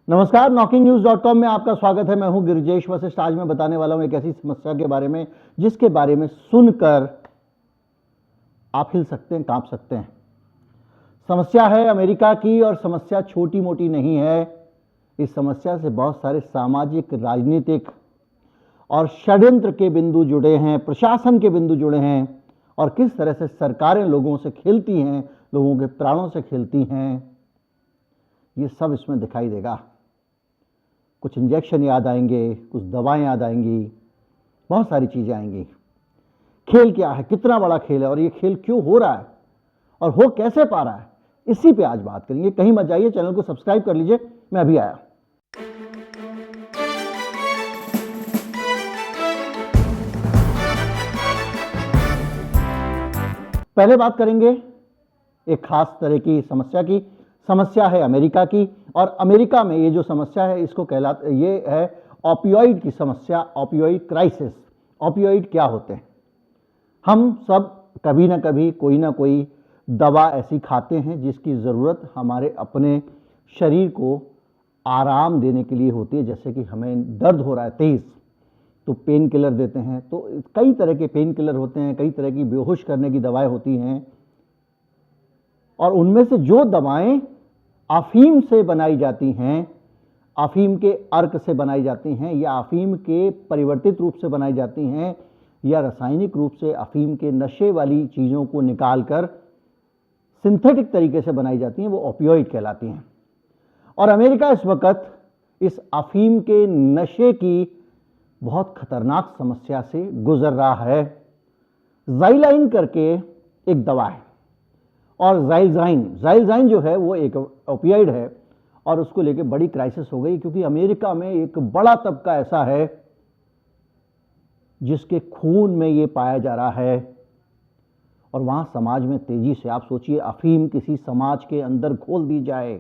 नमस्कार, knocking-news.com में आपका स्वागत है। मैं हूं गिरिजेश वशिष्ठ। आज मैं बताने वाला हूं एक ऐसी समस्या के बारे में जिसके बारे में सुनकर आप हिल सकते हैं, कांप सकते हैं। समस्या है अमेरिका की और समस्या छोटी मोटी नहीं है। इस समस्या से बहुत सारे सामाजिक, राजनीतिक और षड्यंत्र के बिंदु जुड़े हैं, प्रशासन के बिंदु जुड़े हैं और किस तरह से सरकारें लोगों से खेलती हैं, लोगों के प्राणों से खेलती हैं, ये सब इसमें दिखाई देगा। कुछ इंजेक्शन याद आएंगे, कुछ दवाएं याद आएंगी, बहुत सारी चीजें आएंगी। खेल क्या है, कितना बड़ा खेल है और ये खेल क्यों हो रहा है और हो कैसे पा रहा है, इसी पे आज बात करेंगे। कहीं मत जाइए, चैनल को सब्सक्राइब कर लीजिए, मैं अभी आया। पहले बात करेंगे एक खास तरह की समस्या की। समस्या है अमेरिका की और अमेरिका में ये जो समस्या है इसको ये है ओपियोइड की समस्या, ओपियोइड क्राइसिस। ओपियोइड क्या होते हैं? हम सब कभी ना कभी कोई ना कोई दवा ऐसी खाते हैं जिसकी ज़रूरत हमारे अपने शरीर को आराम देने के लिए होती है। जैसे कि हमें दर्द हो रहा है तेज़, तो पेन किलर देते हैं। तो कई तरह के पेन किलर होते हैं, कई तरह की बेहोश करने की दवाएं होती हैं और उनमें से जो दवाएं अफीम से बनाई जाती हैं, अफीम के अर्क से बनाई जाती हैं या अफीम के परिवर्तित रूप से बनाई जाती हैं या रासायनिक रूप से अफीम के नशे वाली चीज़ों को निकालकर सिंथेटिक तरीके से बनाई जाती हैं, वो ओपियोइड कहलाती हैं। और अमेरिका इस वक्त इस अफीम के नशे की बहुत खतरनाक समस्या से गुजर रहा है। ज़ाइलाइन करके एक दवा है और ज़ाइलज़ाइन जो है वो एक ओपियोइड है और उसको लेके बड़ी क्राइसिस हो गई, क्योंकि अमेरिका में एक बड़ा तबका ऐसा है जिसके खून में ये पाया जा रहा है और वहां समाज में तेजी से, आप सोचिए, अफीम किसी समाज के अंदर घोल दी जाए।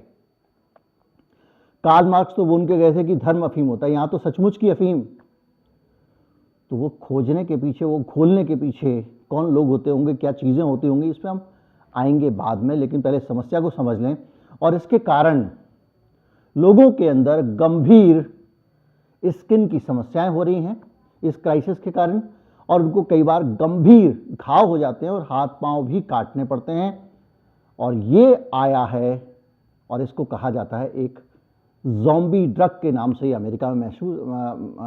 कार्ल मार्क्स तो वो उनके गए थे कि धर्म अफीम होता है, यहां तो सचमुच की अफीम। तो वो खोजने के पीछे, वो घोलने के पीछे कौन लोग होते होंगे, क्या चीजें होती होंगी, इस पर हम आएंगे बाद में। लेकिन पहले समस्या को समझ लें। और इसके कारण लोगों के अंदर गंभीर स्किन की समस्याएं हो रही हैं इस क्राइसिस के कारण और उनको कई बार गंभीर घाव हो जाते हैं और हाथ पांव भी काटने पड़ते हैं। और ये आया है और इसको कहा जाता है एक ज़ॉम्बी ड्रग के नाम से, ये अमेरिका में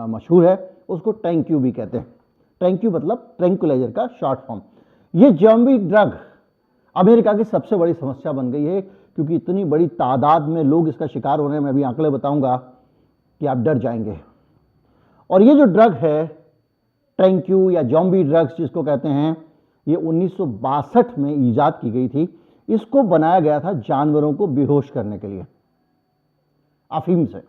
मशहूर है। उसको टैंक्यू भी कहते हैं। टैंक्यू मतलब ट्रैंक्विलाइजर का शॉर्ट फॉर्म। ये ज़ॉम्बी ड्रग अमेरिका की सबसे बड़ी समस्या बन गई है, क्योंकि इतनी बड़ी तादाद में लोग इसका शिकार हो रहे हैं। मैं अभी आंकड़े बताऊंगा कि आप डर जाएंगे। और ये जो ड्रग है टैंक्यू या ज़ॉम्बी ड्रग्स जिसको कहते हैं, ये 1962 में ईजाद की गई थी। इसको बनाया गया था जानवरों को बेहोश करने के लिए अफीम से।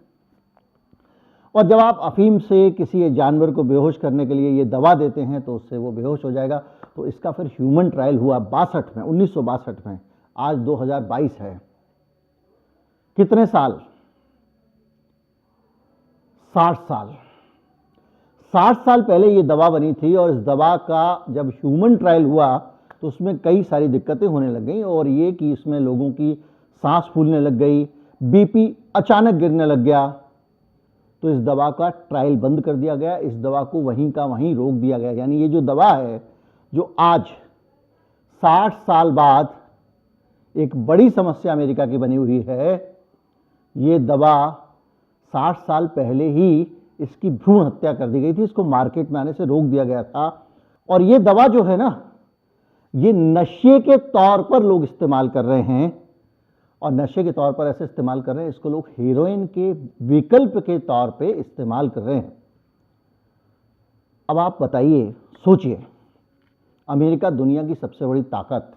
और जब आप अफीम से किसी जानवर को बेहोश करने के लिए ये दवा देते हैं तो उससे वो बेहोश हो जाएगा। तो इसका फिर ह्यूमन ट्रायल हुआ 1962 में। आज 2022 है। कितने साल? 60 साल पहले ये दवा बनी थी और इस दवा का जब ह्यूमन ट्रायल हुआ तो उसमें कई सारी दिक्कतें होने लग गई। और ये कि इसमें लोगों की सांस फूलने लग गई, बीपी अचानक गिरने लग गया। तो इस दवा का ट्रायल बंद कर दिया गया, इस दवा को वहीं का वहीं रोक दिया गया। यानी ये जो दवा है, जो आज 60 साल बाद एक बड़ी समस्या अमेरिका की बनी हुई है, ये दवा 60 साल पहले ही इसकी भ्रूण हत्या कर दी गई थी। इसको मार्केट में आने से रोक दिया गया था। और ये दवा जो है ना, ये नशे के तौर पर लोग इस्तेमाल कर रहे हैं और नशे के तौर पर ऐसे इस्तेमाल कर रहे हैं, इसको लोग हेरोइन के विकल्प के तौर पे इस्तेमाल कर रहे हैं। अब आप बताइए, सोचिए, अमेरिका दुनिया की सबसे बड़ी ताकत,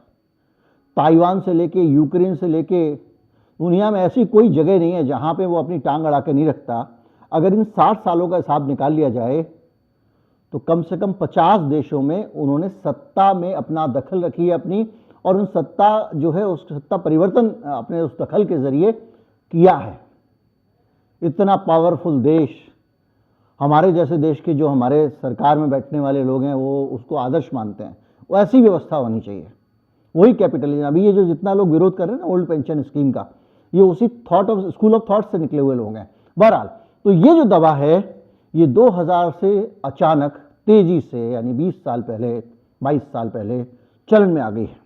ताइवान से लेके यूक्रेन से लेके दुनिया में ऐसी कोई जगह नहीं है जहां पे वो अपनी टांग अड़ा के नहीं रखता। अगर इन 60 सालों का हिसाब निकाल लिया जाए तो कम से कम 50 देशों में उन्होंने सत्ता में अपना दखल रखी है अपनी, और उन सत्ता जो है उस सत्ता परिवर्तन अपने उस दखल के जरिए किया है। इतना पावरफुल देश, हमारे जैसे देश के जो हमारे सरकार में बैठने वाले लोग हैं वो उसको आदर्श मानते हैं। वो ऐसी व्यवस्था होनी चाहिए, वही कैपिटलिज्म। अभी ये जो जितना लोग विरोध कर रहे हैं ना ओल्ड पेंशन स्कीम का, ये उसी स्कूल ऑफ थॉट से निकले हुए लोग हैं। बहरहाल, तो ये जो दवा है ये 2000 से अचानक तेजी से, यानी 20 साल पहले, 22 साल पहले चलन में आ गई है।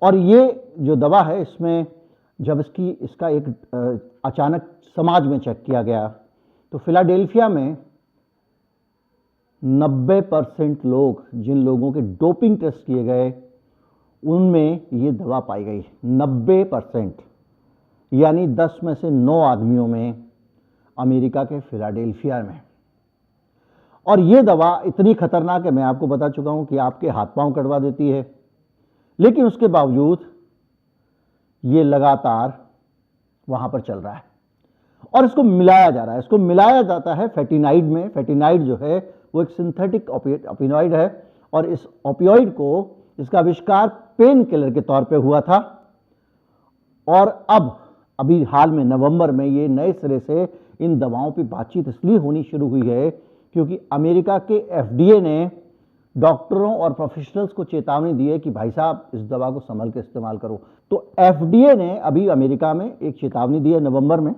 और ये जो दवा है, इसमें जब इसका एक अचानक समाज में चेक किया गया तो फिलाडेल्फिया में 90% लोग, जिन लोगों के डोपिंग टेस्ट किए गए उनमें ये दवा पाई गई। 90%, यानी 10 में से 9 आदमियों में, अमेरिका के फिलाडेल्फिया में। और ये दवा इतनी खतरनाक है, मैं आपको बता चुका हूं कि आपके हाथ पांव कटवा देती है, लेकिन उसके बावजूद ये लगातार वहां पर चल रहा है और इसको मिलाया जा रहा है। इसको मिलाया जाता है फेटिनाइड में। फेटिनाइड जो है वो एक सिंथेटिक ओपियोइड है और इस ओपियोइड को, इसका आविष्कार पेन किलर के तौर पे हुआ था। और अभी हाल में नवंबर में ये नए सिरे से इन दवाओं पे बातचीत इसलिए होनी शुरू हुई है क्योंकि अमेरिका के एफडीए ने डॉक्टरों और प्रोफेशनल्स को चेतावनी दी है कि भाई साहब इस दवा को संभल के इस्तेमाल करो। तो एफडीए ने अभी अमेरिका में एक चेतावनी दी है नवंबर में,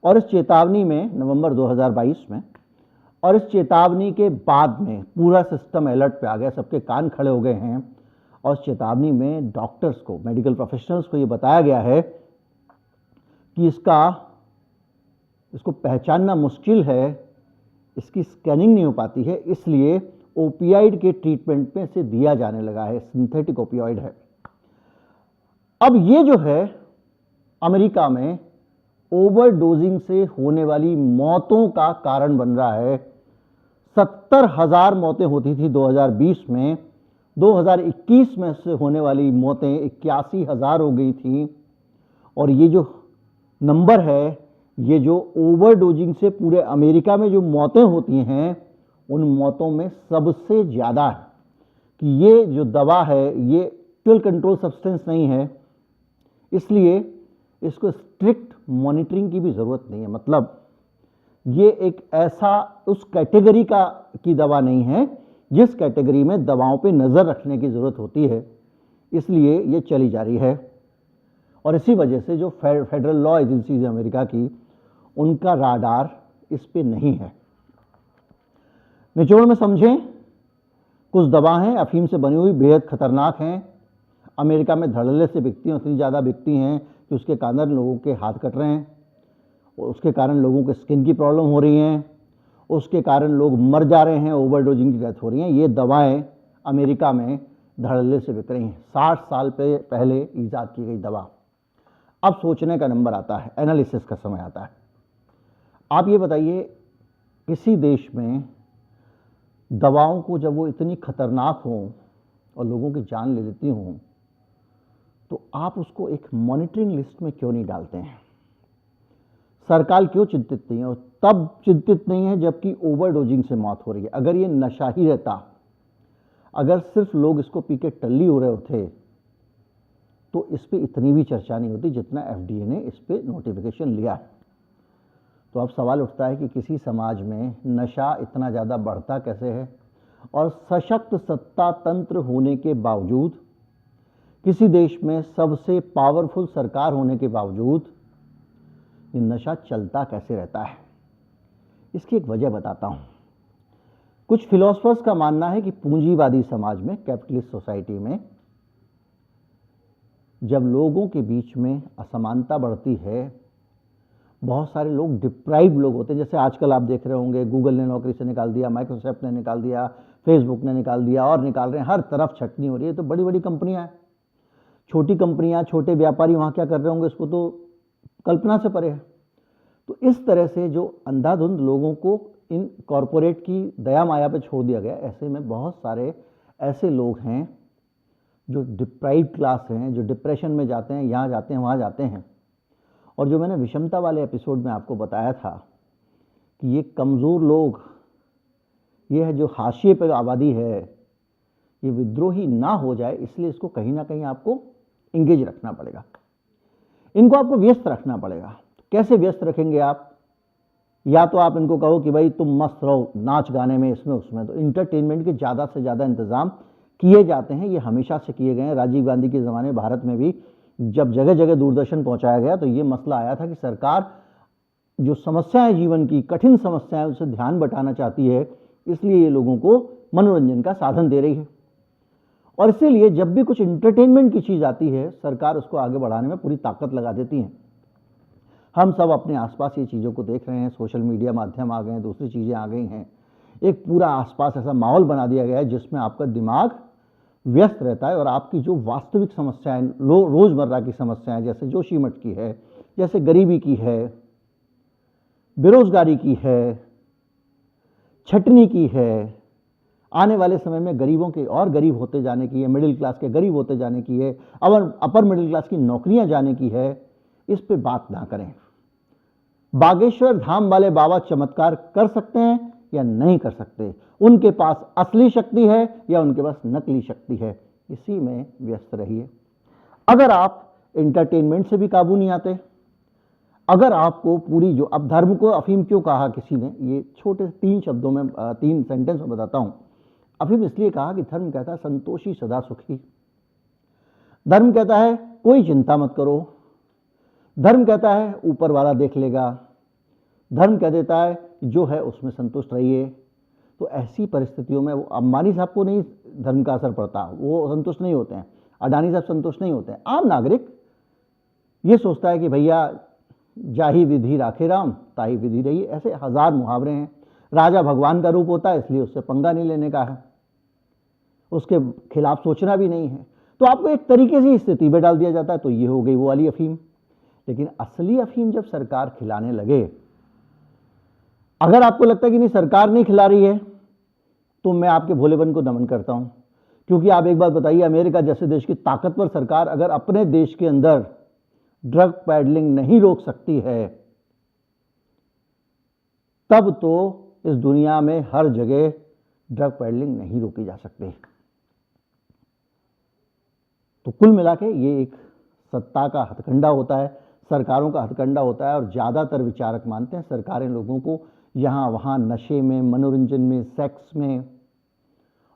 और इस चेतावनी में, नवंबर 2022 में, और इस चेतावनी के बाद में पूरा सिस्टम अलर्ट पे आ गया, सबके कान खड़े हो गए हैं। और इस चेतावनी में डॉक्टर्स को, मेडिकल प्रोफेशनल्स को ये बताया गया है कि इसको पहचानना मुश्किल है, इसकी स्कैनिंग नहीं हो पाती है, इसलिए ओपियाइड के ट्रीटमेंट में से दिया जाने लगा है। सिंथेटिक ओपियाइड है। अब ये जो है अमेरिका में ओवरडोजिंग से होने वाली मौतों का कारण बन रहा है। 70,000 मौतें होती थी 2020 में, 2021 में से होने वाली मौतें 81,000 हो गई थी। और ये जो नंबर है, ये जो ओवरडोजिंग से पूरे अमेरिका में जो मौतें होती हैं उन मौतों में सबसे ज़्यादा है। कि ये जो दवा है ये एक्चुअल कंट्रोल सब्सटेंस नहीं है, इसलिए इसको स्ट्रिक्ट मॉनिटरिंग की भी ज़रूरत नहीं है। मतलब ये एक ऐसा उस कैटेगरी की दवा नहीं है जिस कैटेगरी में दवाओं पे नज़र रखने की ज़रूरत होती है, इसलिए ये चली जा रही है। और इसी वजह से जो फेडरल लॉ एजेंसीज है अमेरिका की, उनका राडार इस पे नहीं है। निचोड़ में समझें, कुछ दवा हैं अफीम से बनी हुई, बेहद खतरनाक हैं। अमेरिका में धड़ल्ले से बिकती हैं, उतनी ज़्यादा बिकती हैं कि उसके कारण लोगों के हाथ कट रहे हैं, उसके कारण लोगों के स्किन की प्रॉब्लम हो रही हैं, उसके कारण लोग मर जा रहे हैं, ओवरडोजिंग की डेथ हो रही हैं। ये दवाएं अमेरिका में धड़ल्ले से बिक रही हैं। 60 साल पहले ईजाद की गई दवा। अब सोचने का नंबर आता है, एनालिसिस का समय आता है। आप ये बताइए, किसी देश में दवाओं को जब वो इतनी खतरनाक हों और लोगों की जान ले लेती हों, तो आप उसको एक मॉनिटरिंग लिस्ट में क्यों नहीं डालते हैं? सरकार क्यों चिंतित नहीं है? और तब चिंतित नहीं है जबकि ओवरडोजिंग से मौत हो रही है। अगर ये नशा ही रहता, अगर सिर्फ लोग इसको पी के टल्ली हो रहे होते, तो इस पर इतनी भी चर्चा नहीं होती जितना एफडीए ने इस पर नोटिफिकेशन लिया है। तो अब सवाल उठता है कि किसी समाज में नशा इतना ज़्यादा बढ़ता कैसे है, और सशक्त सत्ता तंत्र होने के बावजूद, किसी देश में सबसे पावरफुल सरकार होने के बावजूद ये नशा चलता कैसे रहता है? इसकी एक वजह बताता हूँ। कुछ फिलोसफर्स का मानना है कि पूंजीवादी समाज में, कैपिटलिस्ट सोसाइटी में, जब लोगों के बीच में असमानता बढ़ती है, बहुत सारे लोग डिप्राइव लोग होते हैं। जैसे आजकल आप देख रहे होंगे, गूगल ने नौकरी से निकाल दिया, माइक्रोसॉफ्ट ने निकाल दिया, फेसबुक ने निकाल दिया और निकाल रहे हैं, हर तरफ छटनी हो रही है। तो बड़ी बड़ी कंपनियां हैं, छोटी कंपनियां, छोटे व्यापारी वहाँ क्या कर रहे होंगे इसको तो कल्पना से परे है। तो इस तरह से जो अंधाधुंध लोगों को इन कॉरपोरेट की दया माया पे छोड़ दिया गया, ऐसे में बहुत सारे ऐसे लोग हैं जो डिप्राइव्ड क्लास हैं, जो डिप्रेशन में जाते हैं, यहाँ जाते हैं, वहाँ जाते हैं। और जो मैंने विषमता वाले एपिसोड में आपको बताया था कि ये कमज़ोर लोग, ये है जो हाशिए पर आबादी है, ये विद्रोही ना हो जाए, इसलिए इसको कहीं ना कहीं आपको इंगेज रखना पड़ेगा, इनको आपको व्यस्त रखना पड़ेगा। तो कैसे व्यस्त रखेंगे आप? या तो आप इनको कहो कि भाई तुम मस्त रहो नाच गाने में, इसमें उसमें। तो इंटरटेनमेंट के ज़्यादा से ज़्यादा इंतज़ाम किए जाते हैं, ये हमेशा से किए गए हैं। राजीव गांधी के ज़माने भारत में भी जब जगह जगह दूरदर्शन पहुंचाया गया तो ये मसला आया था कि सरकार जो समस्याएं जीवन की कठिन समस्याएं उसे ध्यान बटाना चाहती है, इसलिए ये लोगों को मनोरंजन का साधन दे रही है। और इसीलिए जब भी कुछ इंटरटेनमेंट की चीज आती है, सरकार उसको आगे बढ़ाने में पूरी ताकत लगा देती है। हम सब अपने आसपास ये चीज़ों को देख रहे हैं, सोशल मीडिया माध्यम आ गए हैं, दूसरी चीज़ें आ गई हैं, एक पूरा आसपास ऐसा माहौल बना दिया गया है जिसमें आपका दिमाग व्यस्त रहता है और आपकी जो वास्तविक समस्याएं, रोजमर्रा की समस्याएं, जैसे जोशीमठ की है, जैसे गरीबी की है, बेरोजगारी की है, छटनी की है, आने वाले समय में गरीबों के और गरीब होते जाने की है, मिडिल क्लास के गरीब होते जाने की है, अपर मिडिल क्लास की नौकरियां जाने की है, इस पे बात ना करें। बागेश्वर धाम वाले बाबा चमत्कार कर सकते हैं या नहीं कर सकते, उनके पास असली शक्ति है या उनके पास नकली शक्ति है, इसी में व्यस्त रहिए। अगर आप एंटरटेनमेंट से भी काबू नहीं आते, अगर आपको पूरी जो, अब धर्म को अफीम क्यों कहा किसी ने, ये छोटे 3 शब्दों में 3 सेंटेंस में बताता हूं। अफीम इसलिए कहा कि धर्म कहता है संतोषी सदा सुखी, धर्म कहता है कोई चिंता मत करो, धर्म कहता है ऊपर वाला देख लेगा, धर्म कह देता है जो है उसमें संतुष्ट रहिए। तो ऐसी परिस्थितियों में वो अंबानी साहब को नहीं धर्म का असर पड़ता, वो संतुष्ट नहीं होते हैं, अडानी साहब संतुष्ट नहीं होते हैं। आम नागरिक ये सोचता है कि भैया जाही विधि राखे राम ताही विधि रही, ऐसे हजार मुहावरे हैं। राजा भगवान का रूप होता है, इसलिए उससे पंगा नहीं लेने का है, उसके खिलाफ सोचना भी नहीं है। तो आपको एक तरीके से स्थिति में डाल दिया जाता है। तो ये हो गई वो वाली अफीम। लेकिन असली अफीम जब सरकार खिलाने लगे, अगर आपको लगता है कि नहीं सरकार नहीं खिला रही है, तो मैं आपके भोलेपन को नमन करता हूं। क्योंकि आप एक बात बताइए, अमेरिका जैसे देश की ताकतवर सरकार अगर अपने देश के अंदर ड्रग पैडलिंग नहीं रोक सकती है, तब तो इस दुनिया में हर जगह ड्रग पैडलिंग नहीं रोकी जा सकती। तो कुल मिला के ये एक सत्ता का हथकंडा होता है, सरकारों का हथकंडा होता है। और ज़्यादातर विचारक मानते हैं सरकारें लोगों को यहाँ वहाँ नशे में, मनोरंजन में, सेक्स में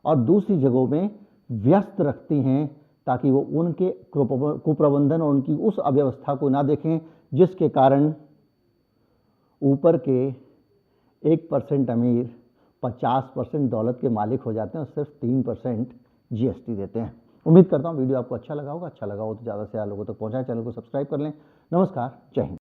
और दूसरी जगहों में व्यस्त रखती हैं, ताकि वो उनके कुप्रबंधन और उनकी उस अव्यवस्था को ना देखें जिसके कारण ऊपर के 1% अमीर 50% दौलत के मालिक हो जाते हैं और सिर्फ 3% GST देते हैं। उम्मीद करता हूँ वीडियो आपको अच्छा लगा होगा। अच्छा लगा हो तो ज़्यादा से ज़्यादा लोगों तक पहुँचाएं, चैनल को सब्सक्राइब कर लें। नमस्कार, जय हिंद।